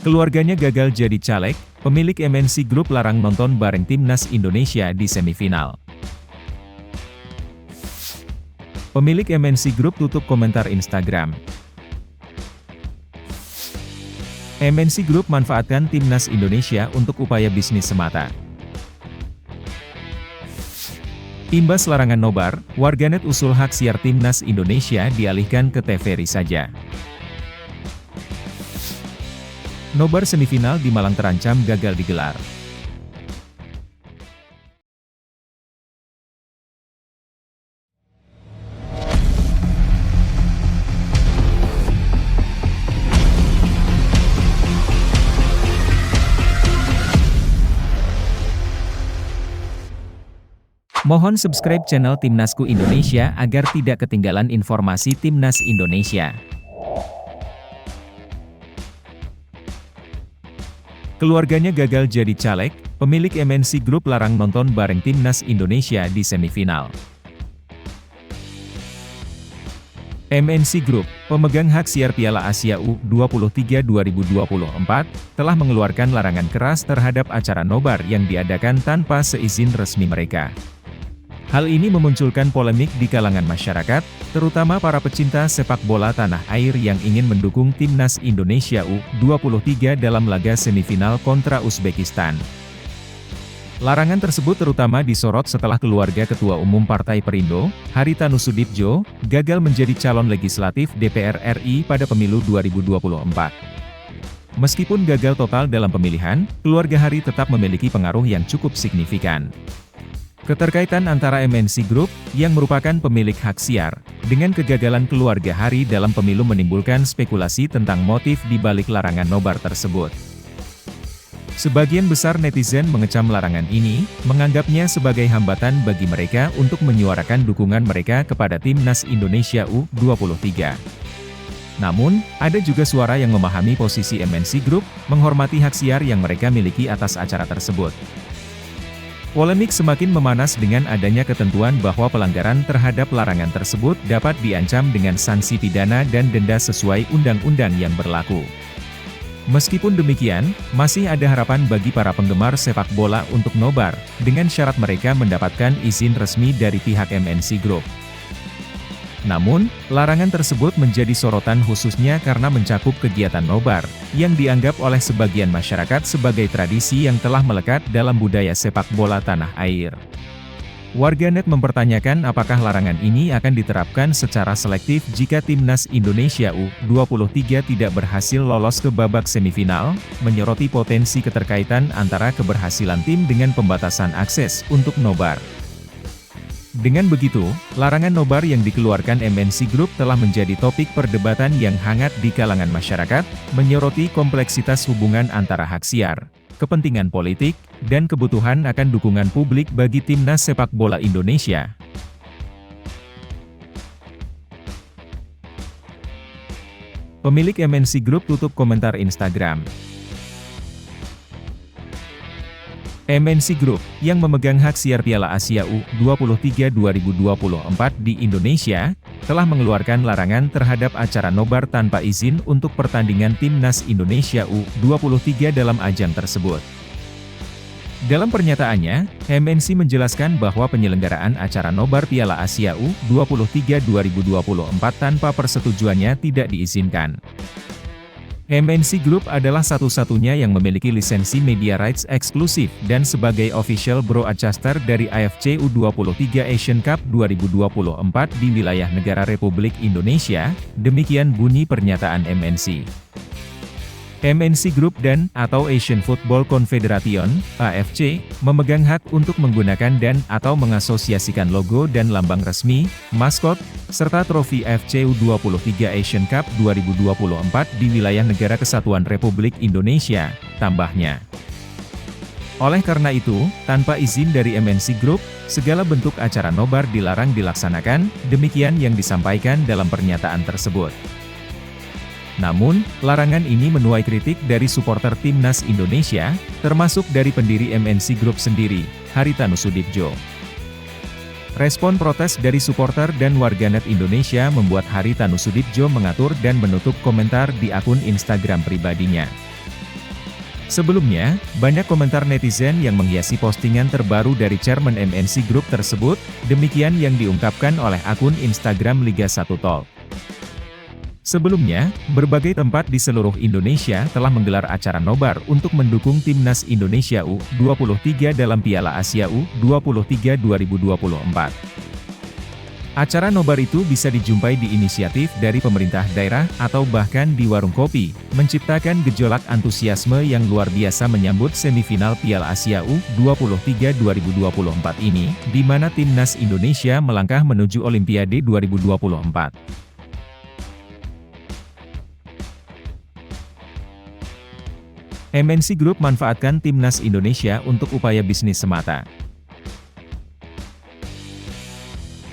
Keluarganya gagal jadi caleg, pemilik MNC Group larang nonton bareng Timnas Indonesia di semifinal. Pemilik MNC Group tutup komentar Instagram. MNC Group manfaatkan Timnas Indonesia untuk upaya bisnis semata. Imbas larangan nobar, warganet usul hak siar Timnas Indonesia dialihkan ke TVRI saja. Nobar semifinal di Malang terancam gagal digelar. Mohon subscribe channel Timnasku Indonesia agar tidak ketinggalan informasi Timnas Indonesia. Keluarganya gagal jadi caleg, pemilik MNC Group larang nonton bareng Timnas Indonesia di semifinal. MNC Group, pemegang hak siar Piala Asia U23 2024, telah mengeluarkan larangan keras terhadap acara nobar yang diadakan tanpa seizin resmi mereka. Hal ini memunculkan polemik di kalangan masyarakat, terutama para pecinta sepak bola tanah air yang ingin mendukung Timnas Indonesia U23 dalam laga semifinal kontra Uzbekistan. Larangan tersebut terutama disorot setelah keluarga Ketua Umum Partai Perindo, Haritanu Sudibjo, gagal menjadi calon legislatif DPR RI pada pemilu 2024. Meskipun gagal total dalam pemilihan, keluarga Hari tetap memiliki pengaruh yang cukup signifikan. Keterkaitan antara MNC Group, yang merupakan pemilik hak siar, dengan kegagalan keluarga Hari dalam pemilu menimbulkan spekulasi tentang motif di balik larangan nobar tersebut. Sebagian besar netizen mengecam larangan ini, menganggapnya sebagai hambatan bagi mereka untuk menyuarakan dukungan mereka kepada Timnas Indonesia U23. Namun, ada juga suara yang memahami posisi MNC Group, menghormati hak siar yang mereka miliki atas acara tersebut. Polemik semakin memanas dengan adanya ketentuan bahwa pelanggaran terhadap larangan tersebut dapat diancam dengan sanksi pidana dan denda sesuai undang-undang yang berlaku. Meskipun demikian, masih ada harapan bagi para penggemar sepak bola untuk nobar, dengan syarat mereka mendapatkan izin resmi dari pihak MNC Group. Namun, larangan tersebut menjadi sorotan khususnya karena mencakup kegiatan nobar, yang dianggap oleh sebagian masyarakat sebagai tradisi yang telah melekat dalam budaya sepak bola tanah air. Warganet mempertanyakan apakah larangan ini akan diterapkan secara selektif jika Timnas Indonesia U23 tidak berhasil lolos ke babak semifinal, menyoroti potensi keterkaitan antara keberhasilan tim dengan pembatasan akses untuk nobar. Dengan begitu, larangan nobar yang dikeluarkan MNC Group telah menjadi topik perdebatan yang hangat di kalangan masyarakat, menyoroti kompleksitas hubungan antara hak siar, kepentingan politik, dan kebutuhan akan dukungan publik bagi Timnas sepak bola Indonesia. Pemilik MNC Group tutup komentar Instagram. MNC Group, yang memegang hak siar Piala Asia U23 2024 di Indonesia, telah mengeluarkan larangan terhadap acara nobar tanpa izin untuk pertandingan Timnas Indonesia U23 dalam ajang tersebut. Dalam pernyataannya, MNC menjelaskan bahwa penyelenggaraan acara nobar Piala Asia U23 2024 tanpa persetujuannya tidak diizinkan. MNC Group adalah satu-satunya yang memiliki lisensi media rights eksklusif dan sebagai official broadcaster dari AFC U23 Asian Cup 2024 di wilayah negara Republik Indonesia, demikian bunyi pernyataan MNC. MNC Group dan/atau Asian Football Confederation (AFC) memegang hak untuk menggunakan dan/atau mengasosiasikan logo dan lambang resmi, maskot, serta trofi AFC U23 Asian Cup 2024 di wilayah Negara Kesatuan Republik Indonesia, tambahnya. Oleh karena itu, tanpa izin dari MNC Group, segala bentuk acara nobar dilarang dilaksanakan, demikian yang disampaikan dalam pernyataan tersebut. Namun, larangan ini menuai kritik dari supporter Timnas Indonesia, termasuk dari pendiri MNC Group sendiri, Haritanu Sudibjo. Respon protes dari supporter dan warganet Indonesia membuat Haritanu Sudibjo mengatur dan menutup komentar di akun Instagram pribadinya. Sebelumnya, banyak komentar netizen yang menghiasi postingan terbaru dari Chairman MNC Group tersebut, demikian yang diungkapkan oleh akun Instagram Liga 1 Talk. Sebelumnya, berbagai tempat di seluruh Indonesia telah menggelar acara nobar untuk mendukung Timnas Indonesia U23 dalam Piala Asia U23 2024. Acara nobar itu bisa dijumpai di inisiatif dari pemerintah daerah atau bahkan di warung kopi, menciptakan gejolak antusiasme yang luar biasa menyambut semifinal Piala Asia U23 2024 ini, di mana Timnas Indonesia melangkah menuju Olimpiade 2024. MNC Group manfaatkan Timnas Indonesia untuk upaya bisnis semata.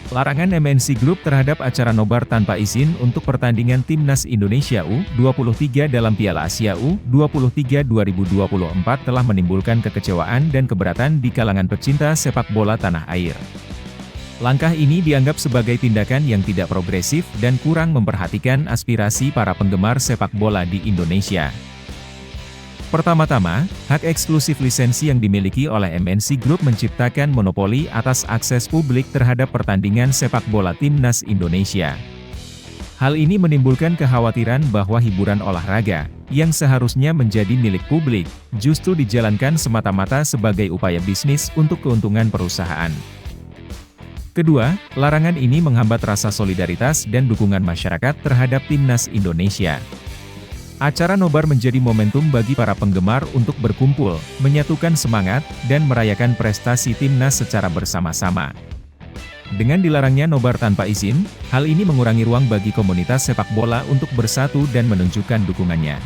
Larangan MNC Group terhadap acara nobar tanpa izin untuk pertandingan Timnas Indonesia U23 dalam Piala Asia U23 2024 telah menimbulkan kekecewaan dan keberatan di kalangan pecinta sepak bola tanah air. Langkah ini dianggap sebagai tindakan yang tidak progresif dan kurang memperhatikan aspirasi para penggemar sepak bola di Indonesia. Pertama-tama, hak eksklusif lisensi yang dimiliki oleh MNC Group menciptakan monopoli atas akses publik terhadap pertandingan sepak bola Timnas Indonesia. Hal ini menimbulkan kekhawatiran bahwa hiburan olahraga, yang seharusnya menjadi milik publik, justru dijalankan semata-mata sebagai upaya bisnis untuk keuntungan perusahaan. Kedua, larangan ini menghambat rasa solidaritas dan dukungan masyarakat terhadap Timnas Indonesia. Acara nobar menjadi momentum bagi para penggemar untuk berkumpul, menyatukan semangat, dan merayakan prestasi timnas secara bersama-sama. Dengan dilarangnya nobar tanpa izin, hal ini mengurangi ruang bagi komunitas sepak bola untuk bersatu dan menunjukkan dukungannya.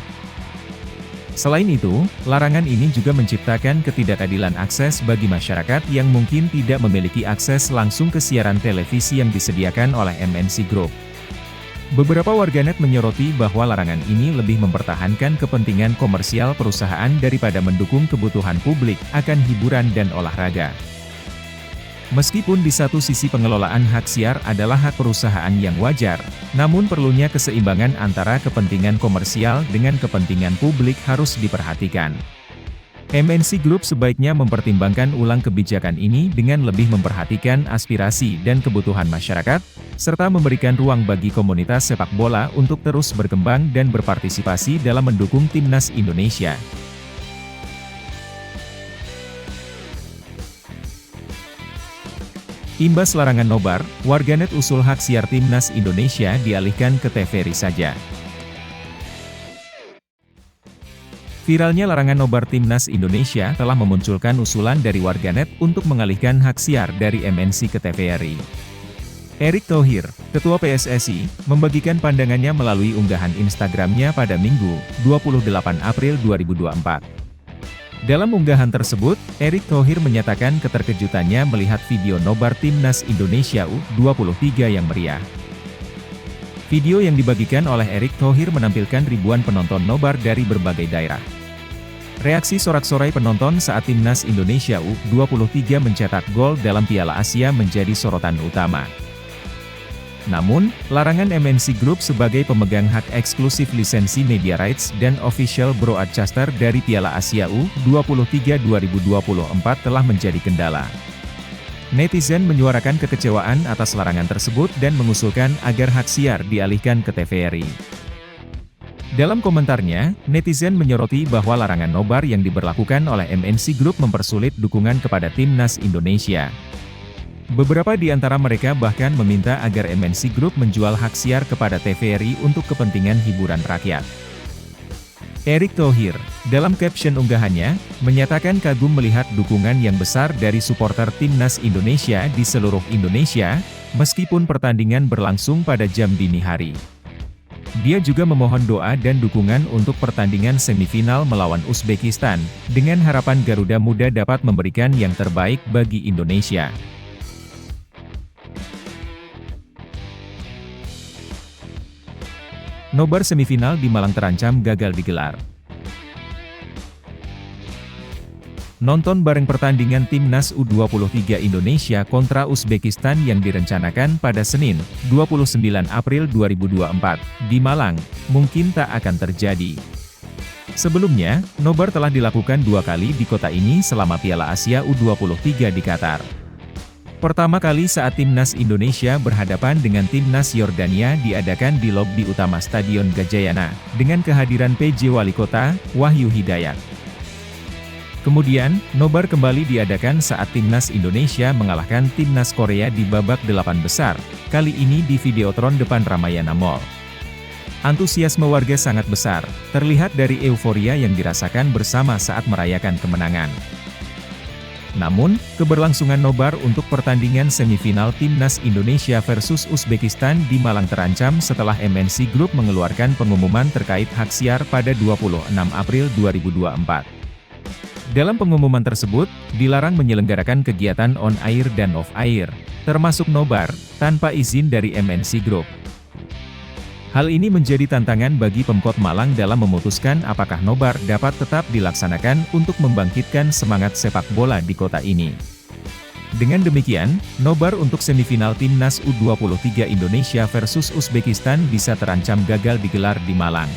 Selain itu, larangan ini juga menciptakan ketidakadilan akses bagi masyarakat yang mungkin tidak memiliki akses langsung ke siaran televisi yang disediakan oleh MNC Group. Beberapa warganet menyoroti bahwa larangan ini lebih mempertahankan kepentingan komersial perusahaan daripada mendukung kebutuhan publik akan hiburan dan olahraga. Meskipun di satu sisi pengelolaan hak siar adalah hak perusahaan yang wajar, namun perlunya keseimbangan antara kepentingan komersial dengan kepentingan publik harus diperhatikan. MNC Group sebaiknya mempertimbangkan ulang kebijakan ini dengan lebih memperhatikan aspirasi dan kebutuhan masyarakat, serta memberikan ruang bagi komunitas sepak bola untuk terus berkembang dan berpartisipasi dalam mendukung Timnas Indonesia. Imbas larangan nobar, warganet usul hak siar Timnas Indonesia dialihkan ke TVRI saja. Viralnya larangan nobar Timnas Indonesia telah memunculkan usulan dari warganet untuk mengalihkan hak siar dari MNC ke TVRI. Erick Thohir, Ketua PSSI, membagikan pandangannya melalui unggahan Instagramnya pada Minggu, 28 April 2024. Dalam unggahan tersebut, Erick Thohir menyatakan keterkejutannya melihat video nobar Timnas Indonesia U23 yang meriah. Video yang dibagikan oleh Erick Thohir menampilkan ribuan penonton nobar dari berbagai daerah. Reaksi sorak-sorai penonton saat Timnas Indonesia U23 mencetak gol dalam Piala Asia menjadi sorotan utama. Namun, larangan MNC Group sebagai pemegang hak eksklusif lisensi media rights dan official broadcaster dari Piala Asia U23 2024 telah menjadi kendala. Netizen menyuarakan kekecewaan atas larangan tersebut dan mengusulkan agar hak siar dialihkan ke TVRI. Dalam komentarnya, netizen menyoroti bahwa larangan nobar yang diberlakukan oleh MNC Group mempersulit dukungan kepada Timnas Indonesia. Beberapa di antara mereka bahkan meminta agar MNC Group menjual hak siar kepada TVRI untuk kepentingan hiburan rakyat. Erick Thohir, dalam caption unggahannya, menyatakan kagum melihat dukungan yang besar dari supporter Timnas Indonesia di seluruh Indonesia, meskipun pertandingan berlangsung pada jam dini hari. Dia juga memohon doa dan dukungan untuk pertandingan semifinal melawan Uzbekistan, dengan harapan Garuda Muda dapat memberikan yang terbaik bagi Indonesia. Nobar semifinal di Malang terancam gagal digelar. Nonton bareng pertandingan Timnas U23 Indonesia kontra Uzbekistan yang direncanakan pada Senin, 29 April 2024, di Malang, mungkin tak akan terjadi. Sebelumnya, nobar telah dilakukan 2 kali di kota ini selama Piala Asia U23 di Qatar. Pertama kali saat Timnas Indonesia berhadapan dengan Timnas Yordania diadakan di lobi utama Stadion Gajayana, dengan kehadiran PJ Wali Kota, Wahyu Hidayat. Kemudian, nobar kembali diadakan saat Timnas Indonesia mengalahkan Timnas Korea di babak 8 besar, kali ini di Videotron depan Ramayana Mall. Antusiasme warga sangat besar, terlihat dari euforia yang dirasakan bersama saat merayakan kemenangan. Namun, keberlangsungan nobar untuk pertandingan semifinal Timnas Indonesia versus Uzbekistan di Malang terancam setelah MNC Group mengeluarkan pengumuman terkait hak siar pada 26 April 2024. Dalam pengumuman tersebut, dilarang menyelenggarakan kegiatan on-air dan off-air, termasuk nobar, tanpa izin dari MNC Group. Hal ini menjadi tantangan bagi Pemkot Malang dalam memutuskan apakah nobar dapat tetap dilaksanakan untuk membangkitkan semangat sepak bola di kota ini. Dengan demikian, nobar untuk semifinal Timnas U23 Indonesia versus Uzbekistan bisa terancam gagal digelar di Malang.